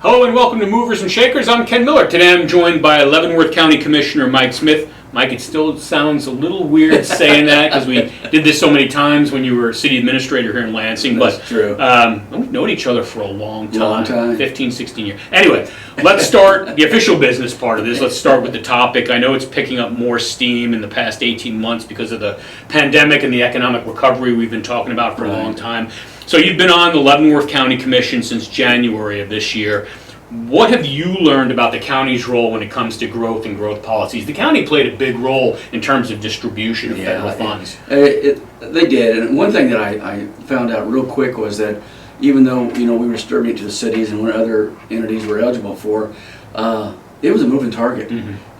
Hello and welcome to Movers and Shakers. I'm Ken Miller. Today I'm joined by Leavenworth County Commissioner Mike Smith. Mike, it still sounds a little weird saying that because we did this so many times when you were city administrator here in Lansing. That's true. We've known each other for a long time. 15, 16 years. Anyway, let's start the official business part of this. Let's start with the topic. I know it's picking up more steam in the past 18 months because of the pandemic and the economic recovery we've been talking about for a long time. So you've been on the Leavenworth County Commission since January of this year. What have you learned about the county's role when it comes to growth and growth policies? The county played a big role in terms of distribution of federal funds. They did, and one thing that I found out real quick was that even though we were distributing to the cities and what other entities were eligible for, it was a moving target.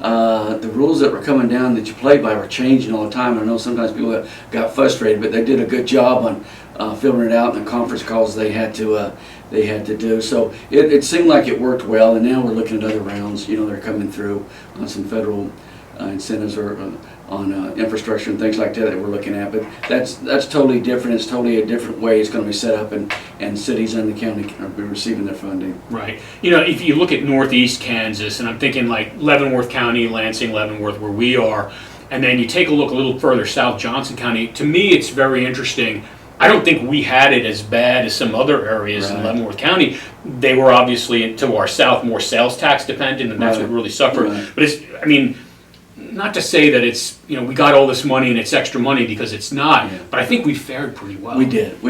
The rules that were coming down that you played by were changing all the time. I know sometimes people got frustrated, but they did a good job on figuring it out in the conference calls they had to do. So it seemed like it worked well, and now we're looking at other rounds. They're coming through on some federal incentives or on infrastructure and things like that we're looking at. But that's totally different. It's totally a different way it's going to be set up, and cities and the county are receiving their funding. Right. If you look at northeast Kansas, and I'm thinking like Leavenworth County, Lansing, Leavenworth, where we are, and then you take a look a little further south, Johnson County, to me it's very interesting. I don't think we had it as bad as some other areas in Leavenworth County. They were obviously, to our south, more sales tax dependent, and that's what really suffered. But not to say that it's, we got all this money and it's extra money, because it's not, but I think we fared pretty well. We did.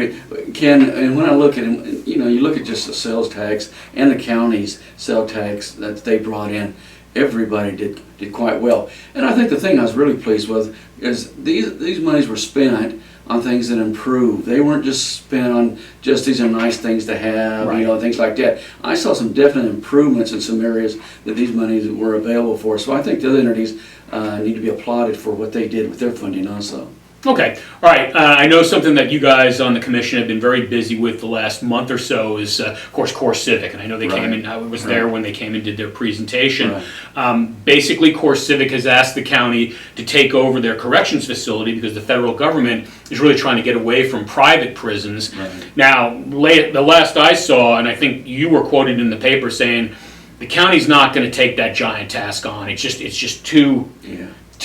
Ken, and when I look at it, you look at just the sales tax and the county's sales tax that they brought in, everybody did quite well. And I think the thing I was really pleased with is these monies were spent on things that improve. They weren't just spent on just these are nice things to have, things like that. I saw some definite improvements in some areas that these monies were available for. So I think the other entities need to be applauded for what they did with their funding also. Okay. All right. I know something that you guys on the commission have been very busy with the last month or so is, of course, Core Civic. And I know they came in, I was there when they came and did their presentation. Basically, Core Civic has asked the county to take over their corrections facility because the federal government is really trying to get away from private prisons. Now, the last I saw, and I think you were quoted in the paper saying, the county's not going to take that giant task on. It's just too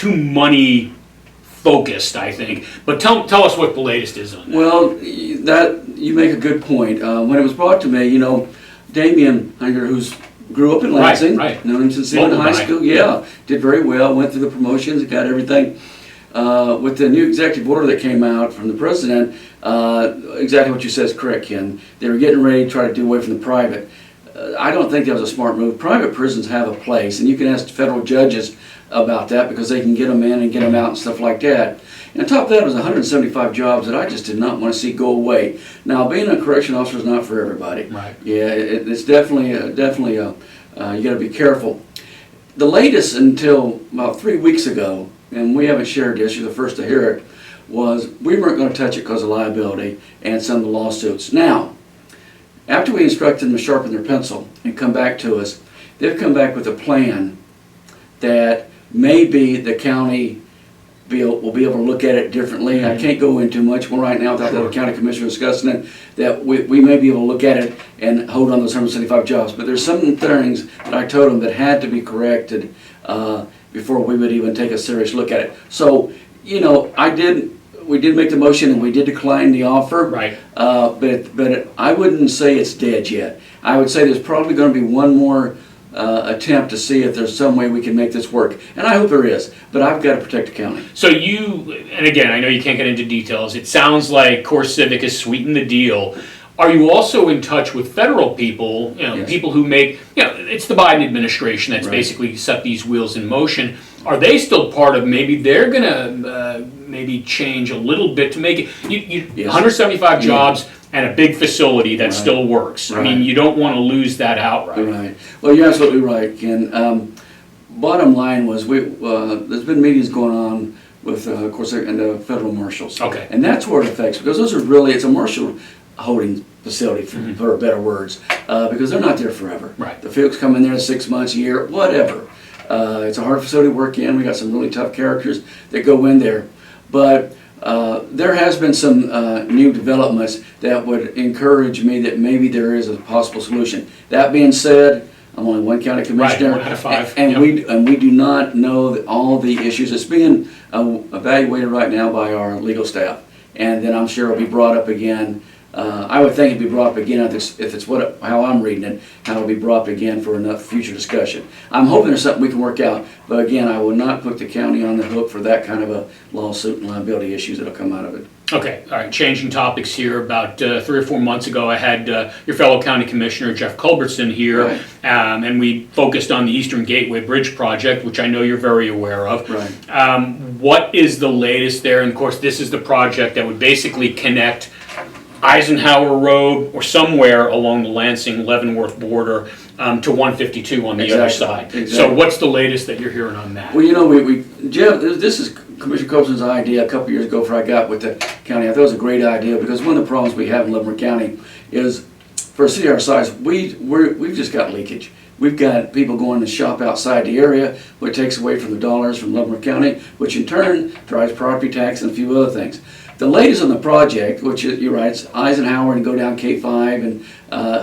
money focused, I think. But tell us what the latest is on that. Well, that you make a good point. When it was brought to me, Damien Hunger, who's grew up in Lansing, known him since he was in high school, did very well, went through the promotions, got everything. With the new executive order that came out from the president, exactly what you said is correct, Ken. They were getting ready to try to do away from the private. I don't think that was a smart move. Private prisons have a place, and you can ask federal judges about that because they can get them in and get them out and stuff like that. And on top of that was 175 jobs that I just did not want to see go away. Now, being a correction officer is not for everybody. It's definitely you got to be careful. The latest until about 3 weeks ago, and we haven't shared this, you're the first to hear it, was we weren't going to touch it because of liability and some of the lawsuits. Now, after we instructed them to sharpen their pencil and come back to us, they've come back with a plan that maybe the county will be able to look at it differently. I can't go into much more right now without the county commissioner discussing it, that we may be able to look at it and hold on those 175 jobs. But there's some things that I told them that had to be corrected before we would even take a serious look at it. So, we did make the motion and we did decline the offer. But I wouldn't say it's dead yet. I would say there's probably going to be one more attempt to see if there's some way we can make this work. And I hope there is, but I've got to protect the county. So and again, I know you can't get into details, it sounds like Core Civic has sweetened the deal. Are you also in touch with federal people, people who make, it's the Biden administration that's basically set these wheels in motion. Are they still part of, maybe they're going to maybe change a little bit to make it, 175 jobs and a big facility that still works. I mean, you don't want to lose that outright. Well, you're absolutely right, Ken. Bottom line was, there's been meetings going on with, of course, and the federal marshals. And that's where it affects, because those are really, it's a marshal holding facility, for better words, because they're not there forever. The folks come in there 6 months, a year, whatever. It's a hard facility to work in. We got some really tough characters that go in there. But there has been some new developments that would encourage me that maybe there is a possible solution. That being said, I'm only one county commissioner. Right, 1 out of 5. And, Yep. we do not know all the issues. It's being evaluated right now by our legal staff. And then I'm sure it'll be brought up again. I would think it'd be brought up again if it's how I'm reading it, how it'll be brought up again for enough future discussion. I'm hoping there's something we can work out, but again, I will not put the county on the hook for that kind of a lawsuit and liability issues that'll come out of it. Okay, all right, changing topics here. About 3 or 4 months ago, I had your fellow county commissioner, Jeff Culbertson, here, Right. and we focused on the Eastern Gateway Bridge project, which I know you're very aware of. Right. What is the latest there? And of course, this is the project that would basically connect Eisenhower Road or somewhere along the Lansing-Leavenworth border to 152 on the other side. Exactly. So what's the latest that you're hearing on that? Well, you know, Jeff, this is Commissioner Culberson's idea a couple years ago before I got with the county. I thought it was a great idea because one of the problems we have in Leavenworth County is for a city our size, we've just got leakage. We've got people going to shop outside the area, which takes away from the dollars from Leavenworth County, which in turn drives property tax and a few other things. The latest on the project, which is, you're right, it's Eisenhower and go down K5 and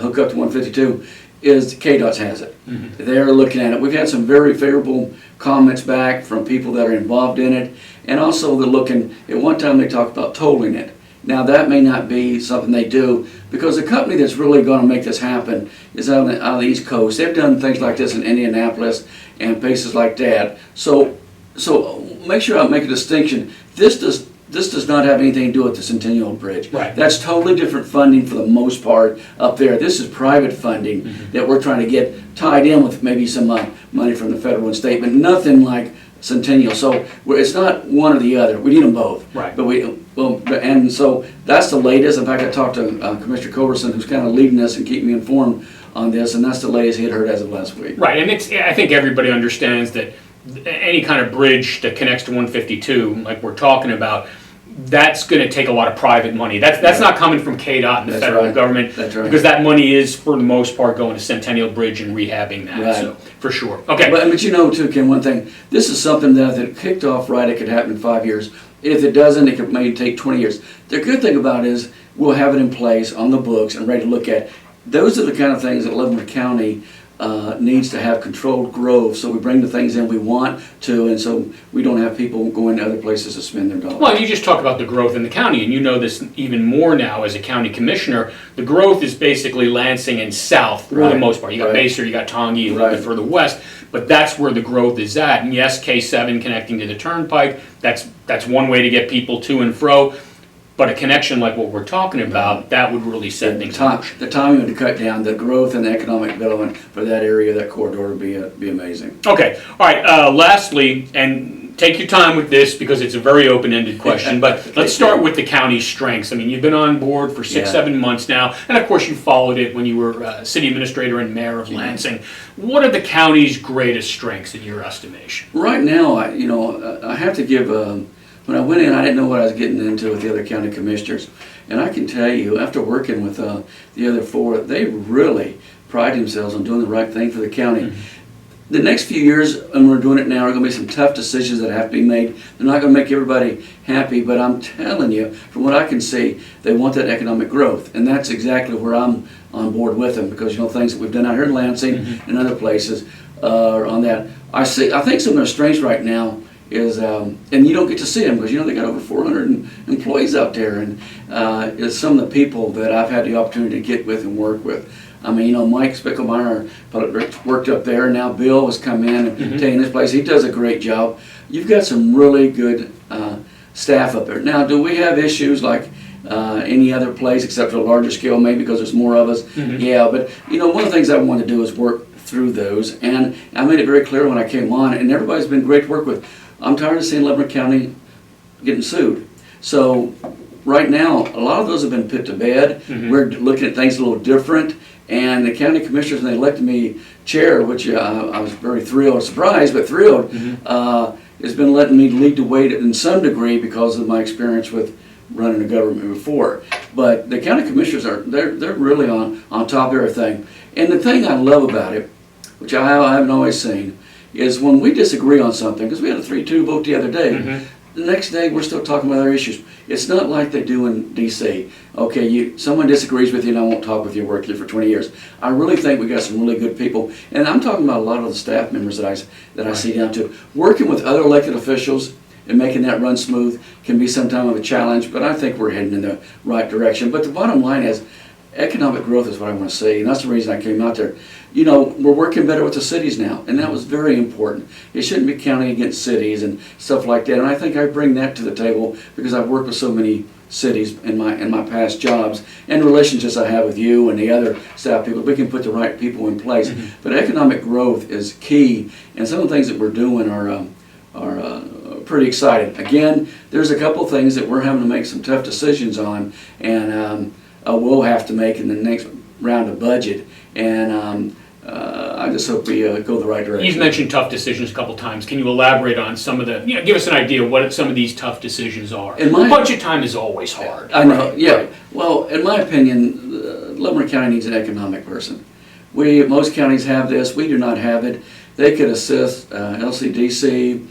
hook up to 152, is KDOT has it. Mm-hmm. They're looking at it. We've had some very favorable comments back from people that are involved in it, and also they're looking, at one time they talked about tolling it. Now that may not be something they do, because the company that's really going to make this happen is out on the East Coast. They've done things like this in Indianapolis and places like that. So make sure I make a distinction. This does not have anything to do with the Centennial Bridge. Right. That's totally different funding for the most part up there. This is private funding that we're trying to get tied in with maybe some money from the federal and state, but nothing like Centennial. So it's not one or the other. We need them both. Right. And so that's the latest. In fact, I talked to Commissioner Culbertson, who's kind of leading us and keeping me informed on this, and that's the latest he had heard as of last week. Right, and I think everybody understands that any kind of bridge that connects to 152, like we're talking about, that's going to take a lot of private money. That's not coming from KDOT and the federal government. That's right. Because that money is, for the most part, going to Centennial Bridge and rehabbing that. Right. So, for sure. Okay. But you know, too, Ken, one thing. This is something that if it kicked off right, it could happen in 5 years. If it doesn't, it could maybe take 20 years. The good thing about it is we'll have it in place on the books and ready to look at. Those are the kind of things that Leavenworth County needs to have controlled growth, so we bring the things in we want to, and so we don't have people going to other places to spend their dollars. Well, you just talk about the growth in the county, and you know this even more now as a county commissioner. The growth is basically Lansing and south for the most part. You got Basehor, you got Tongi, a little bit further west, but that's where the growth is at. And yes, K7 connecting to the turnpike, that's one way to get people to and fro. But a connection like what we're talking about, that would really set things up. The timing to cut down the growth and the economic development for that area, that corridor, would be amazing. Okay, all right, lastly, and take your time with this because it's a very open-ended question, but let's start with the county's strengths. I mean, you've been on board for 6-7 months now, and of course you followed it when you were city administrator and mayor of Lansing. What are the county's greatest strengths in your estimation? Right now, I have to give... when I went in, I didn't know what I was getting into with the other county commissioners. And I can tell you, after working with the other four, they really pride themselves on doing the right thing for the county. Mm-hmm. The next few years, and we're doing it now, are going to be some tough decisions that have to be made. They're not going to make everybody happy, but I'm telling you, from what I can see, they want that economic growth. And that's exactly where I'm on board with them, because, things that we've done out here in Lansing and other places are on that. I think some of their strengths right now is, and you don't get to see them because they got over 400 employees out there, and is some of the people that I've had the opportunity to get with and work with. I mean, Mike Spickelmeyer worked up there, and now Bill has come in and taken his place. He does a great job. You've got some really good staff up there. Now, do we have issues like any other place except for a larger scale, maybe because there's more of us? Yeah, but one of the things I want to do is work through those, and I made it very clear when I came on, and everybody's been great to work with. I'm tired of seeing Leavenworth County getting sued. So right now, a lot of those have been put to bed. We're looking at things a little different. And the county commissioners, when they elected me chair, which I was very thrilled, surprised, but thrilled, has been letting me lead the way in some degree because of my experience with running a government before. But the county commissioners they're really on top of everything. And the thing I love about it, which I haven't always seen, is when we disagree on something, because we had a 3-2 vote the other day, the next day, we're still talking about other issues. It's not like they do in D.C. Okay, someone disagrees with you and I won't talk with you, work with you for 20 years. I really think we got some really good people. And I'm talking about a lot of the staff members that I see down to. Working with other elected officials and making that run smooth can be sometimes of a challenge, but I think we're heading in the right direction. But the bottom line is, economic growth is what I want to say, and that's the reason I came out there. We're working better with the cities now, and that was very important. It shouldn't be counting against cities and stuff like that, and I think I bring that to the table because I've worked with so many cities in my past jobs and the relationships I have with you and the other staff people. We can put the right people in place, but economic growth is key, and some of the things that we're doing are pretty exciting. Again, there's a couple things that we're having to make some tough decisions on, and we'll have to make in the next round of budget, and I just hope we go the right direction. You've mentioned tough decisions a couple times. Can you elaborate on some of the, give us an idea of what some of these tough decisions are? Budget time is always hard. I know, right? Yeah. Right. Well, in my opinion, Leavenworth County needs an economic person. Most counties have this. We do not have it. They could assist LCDC,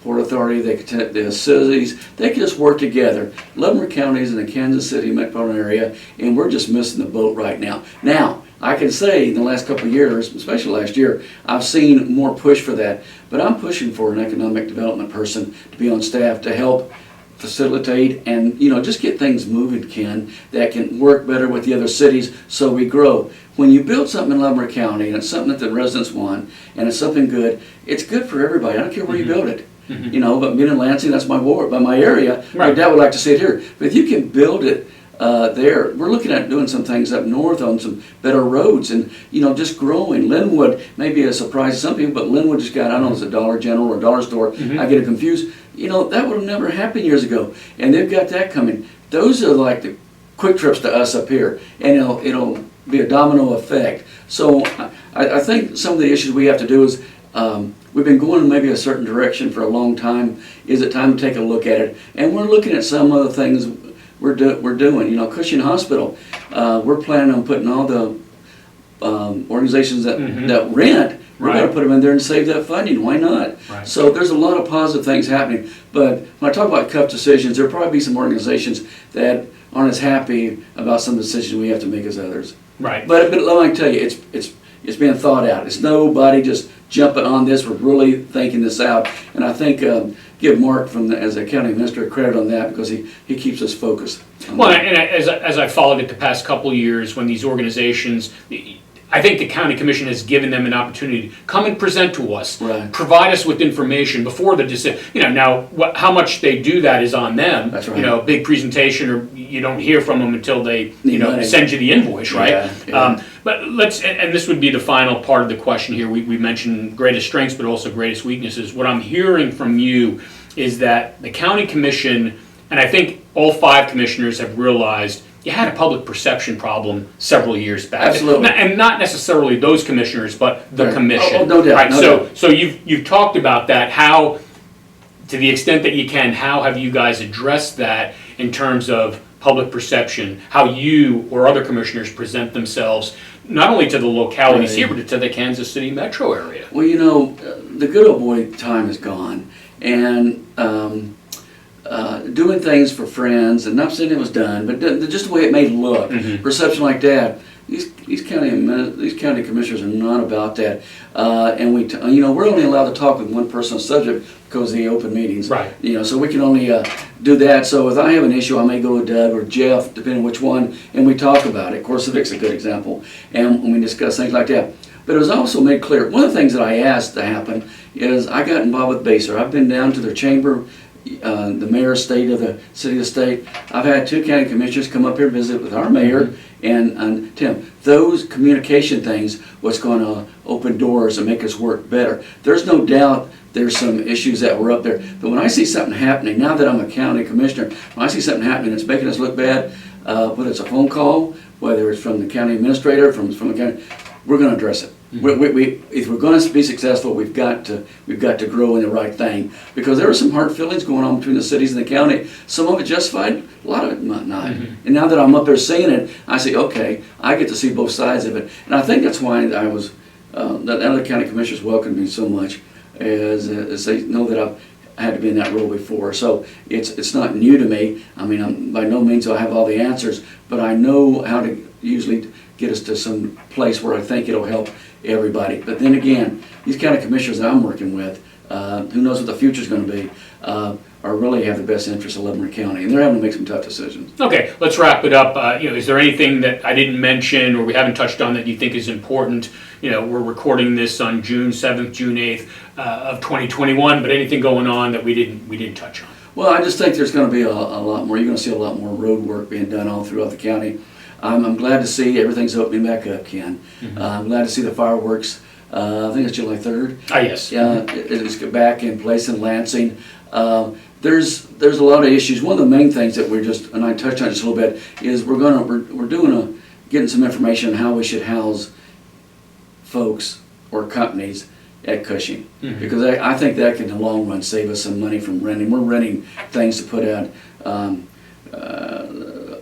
Port Authority, the cities, they could just work together. Leavenworth County is in the Kansas City metropolitan area, and we're just missing the boat right now. Now, I can say in the last couple of years, especially last year, I've seen more push for that, but I'm pushing for an economic development person to be on staff to help facilitate and just get things moving, Ken, that can work better with the other cities so we grow. When you build something in Leavenworth County and it's something that the residents want and it's something good, it's good for everybody. I don't care where you build it. But being in Lansing, that's my ward, by my area. Right. My dad would like to see it here. But if you can build it there, we're looking at doing some things up north on some better roads and, just growing. Linwood may be a surprise to some people, but Linwood just got, I don't know, it's a Dollar General or a dollar store. I get it confused. That would have never happened years ago. And they've got that coming. Those are like the quick trips to us up here. And it'll be a domino effect. So I think some of the issues we have to do is, we've been going in maybe a certain direction for a long time. Is it time to take a look at it? And we're looking at some other things we're doing. Cushing Hospital, we're planning on putting all the organizations that rent, we're going to put them in there and save that funding. Why not? Right. So there's a lot of positive things happening. But when I talk about tough decisions, there'll probably be some organizations that aren't as happy about some decisions we have to make as others. Right. But let me tell you, it's being thought out. It's nobody just jumping on this. We're really thinking this out. And I think give Mark as a county administrator credit on that because he keeps us focused. Well, and as I followed it the past couple of years, when these organizations, I think the county commission has given them an opportunity to come and present to us, right. Provide us with information before the decision. Now how much they do that is on them. That's right. Big presentation, or you don't hear from them until they send you the invoice, right? Yeah, yeah. But and this would be the final part of the question here. We mentioned greatest strengths, but also greatest weaknesses. What I'm hearing from you is that the county commission, and I think all 5 commissioners have realized, you had a public perception problem several years back. Absolutely. And not necessarily those commissioners, but the right. commission. Oh, no doubt. Right. No doubt. So you've talked about that. How, to the extent that you can, how have you guys addressed that in terms of public perception? How you or other commissioners present themselves, not only to the localities right. here, but to the Kansas City metro area? Well, the good old boy time is gone, and doing things for friends, and not saying it was done, but just the way it made look, perception like that. These county commissioners are not about that, and we're only allowed to talk with one person on the subject because of the open meetings. Right. So we can only do that. So if I have an issue, I may go with Doug or Jeff, depending on which one, and we talk about it. Of course, Civic's a good example, and when we discuss things like that. But it was also made clear. One of the things that I asked to happen is I got involved with Baser. I've been down to their chamber. The mayor's state of the city of state. I've had 2 county commissioners come up here and visit with our mayor and Tim. Those communication things was going to open doors and make us work better. There's no doubt there's some issues that were up there. But when I see something happening, now that I'm a county commissioner, when I see something happening that's making us look bad, whether it's a phone call, whether it's from the county administrator, from the county, we're going to address it. If we're going to be successful, we've got to grow in the right thing, because there are some hard feelings going on between the cities and the county. Some of it justified, a lot of it not. And now that I'm up there seeing it, I say, okay, I get to see both sides of it, and I think that's why I was that other county commissioners welcomed me so much, is they know that had to be in that role before, so it's not new to me. I mean, by no means do I have all the answers, but I know how to usually get us to some place where I think it'll help everybody. But then again, these kind of commissioners that I'm working with, who knows what the future's going to be, are really have the best interest of Leavenworth County, and they're having to make some tough decisions. Okay, let's wrap it up. Is there anything that I didn't mention or we haven't touched on that you think is important? We're recording this on June 7th, June 8th of 2021, but anything going on that we didn't touch on? Well, I just think there's going to be a lot more. You're going to see a lot more road work being done all throughout the county. I'm glad to see everything's opening back up, Ken. I'm glad to see the fireworks. I think it's July 3rd. Yes. Yeah, it's back in place in Lansing. There's a lot of issues. One of the main things that and I touched on just a little bit, is we're getting some information on how we should house folks or companies at Cushing, because I think that can in the long run save us some money from renting. We're renting things to put out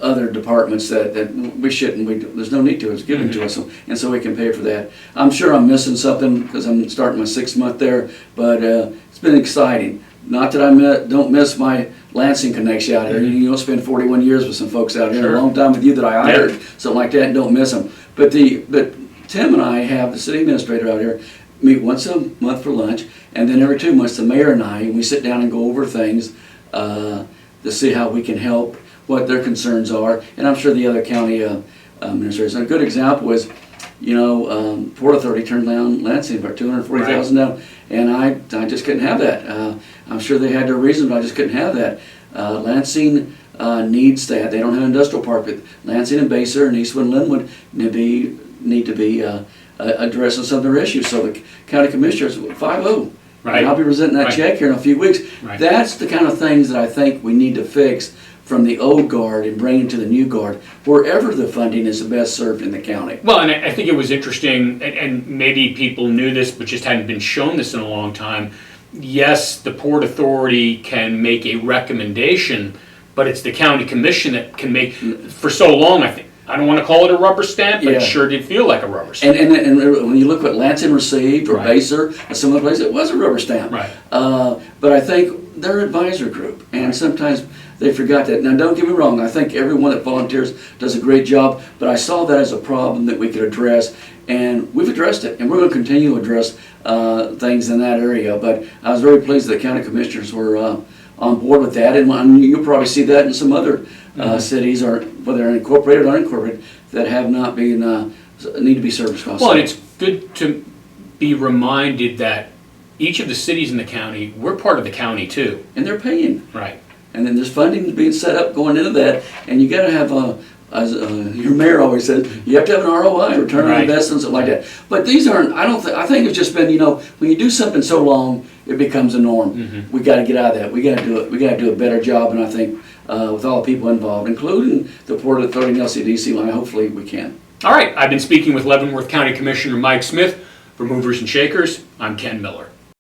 other departments that we shouldn't. There's no need to. It's given to us, and so we can pay for that. I'm sure I'm missing something because I'm starting my 6th month there, but it's been exciting. Not that I don't miss my Lansing connection out here. You spend 41 years with some folks out here, Sure. a long time with you that I hired, something like that, and don't miss them. But Tim and I have the city administrator out here meet once a month for lunch, and then every 2 months the mayor and we sit down and go over things to see how we can help, what their concerns are, and I'm sure the other county administrators. And a good example is, Port Authority turned down Lansing about $240,000 down, and I just couldn't have that. I'm sure they had their reasons, but I just couldn't have that. Lansing needs that. They don't have an industrial park, but Lansing and Baser and Eastwood and Linwood need to be addressing some of their issues. So the county commissioners, 5-0. Right. And I'll be presenting that check here in a few weeks. Right. That's the kind of things that I think we need to fix from the old guard and bring it to the new guard, wherever the funding is the best served in the county. Well, and I think it was interesting, and maybe people knew this, but just hadn't been shown this in a long time. Yes, the Port Authority can make a recommendation, but it's the county commission that can make, for so long, I don't want to call it a rubber stamp, but it sure did feel like a rubber stamp. And when you look what Lansing received, or Right. Baser, and some other places, it was a rubber stamp. Right. But I think they're an advisor group, and sometimes they forgot that. Now, don't get me wrong, I think everyone that volunteers does a great job, but I saw that as a problem that we could address, and we've addressed it, and we're going to continue to address things in that area. But I was very pleased that the county commissioners were on board with that, and you'll probably see that in some other cities, or whether they're incorporated or unincorporated, that have not been need to be service costs. Well, and it's good to be reminded that each of the cities in the county, we're part of the county too. And they're paying. Right. And then there's funding being set up going into that, and you got to have as your mayor always says, you have to have an ROI, return on investment, something like that. But these aren't. I think it's just been, when you do something so long, it becomes a norm. We got to get out of that. We got to do it. We got to do a better job, and I think with all the people involved, including the Port Authority and LCDC, hopefully we can. All right. I've been speaking with Leavenworth County Commissioner Mike Smith. For Movers and Shakers, I'm Ken Miller.